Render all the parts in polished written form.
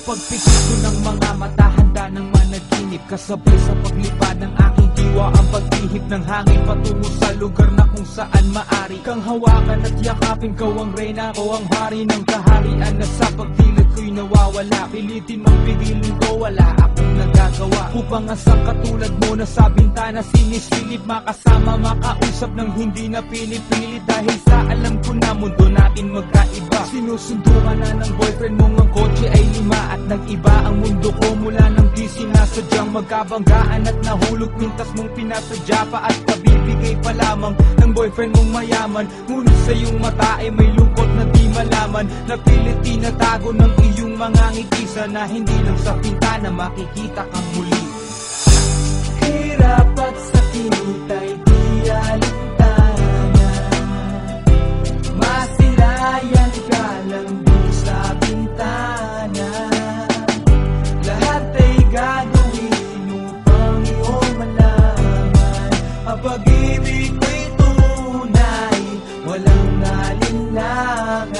pagpikit ko ng mga mata, handa ng managinip. Kasabay sa paglipad ng aking diwa, ang pag-ihip ng hangin patungo sa lugar na kung saan maari kang hawakan at yakapin. Kau ang reyna, ko ang hari ng kaharian na sa pagdilid ko'y nawawala. Pilitin mong pigilin ko, wala akong nagagawa upang asang katulad mo na sa bintana sinisilip. Makasama, makausap ng hindi na pinipilit, dahil sa alam ko na mundo natin magkaiba. Sinusundo ka na ng boyfriend mong ang kotse ay 5 at nag-iba ang mundo ko mula nang di sinasadyang magkabanggaan at nahulog mintas mong pinasadya pa at kabibigay pa lamang ng boyfriend mong mayaman. Ngunit sa iyong mata ay may lungkot na di malaman, napilit tinatago ng iyong mga ngiti, na hindi lang sa pintana makikita kang muli. Hirap at sakit ay di alintana, masilayan ka lang doon sa bintana. Lahat ay gagawin upang iyong malaman ang pag-ibig ko'y tunay, walang alinlangan.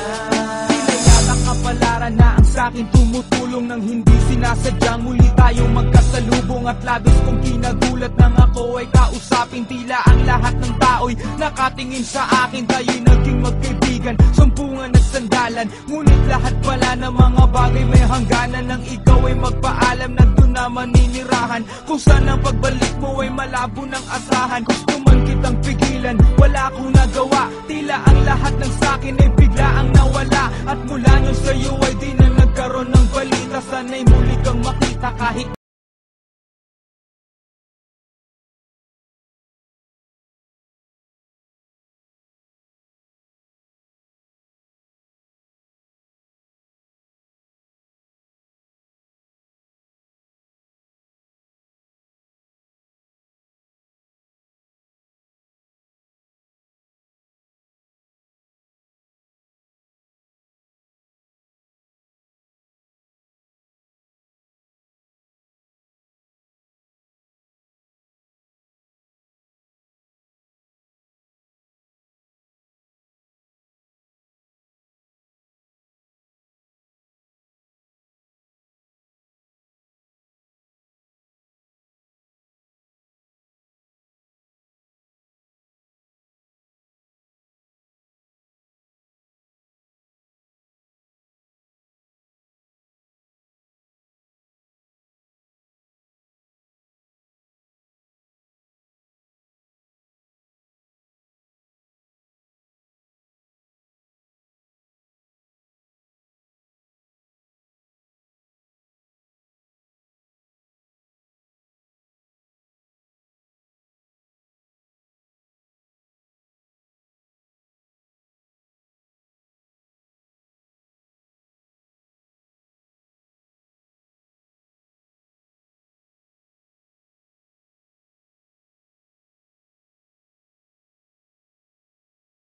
Kapalaran na ang sa'kin tumutulong nang hindi sinasadyang muli tayong magkasalubong. At labis kong kinagulat nang ako ay kausapin, tila ang lahat ng tao'y nakatingin sa akin. Tayo'y naging magkaibigan, sumpungan at sandalan, ngunit lahat pala ng mga bagay may hangganan. Nang ikaw ay magpaalam na doon na maninirahan, kung saan ang pagbalik mo ay malabo ng asahan. Gusto man kitang pigilan, wala akong nagawa, tila ang lahat ng sa'kin ay bigla ang nawala. At mula nyo sa'yo ay di na nagkaroon ng balita, sana'y muli kang makita kahit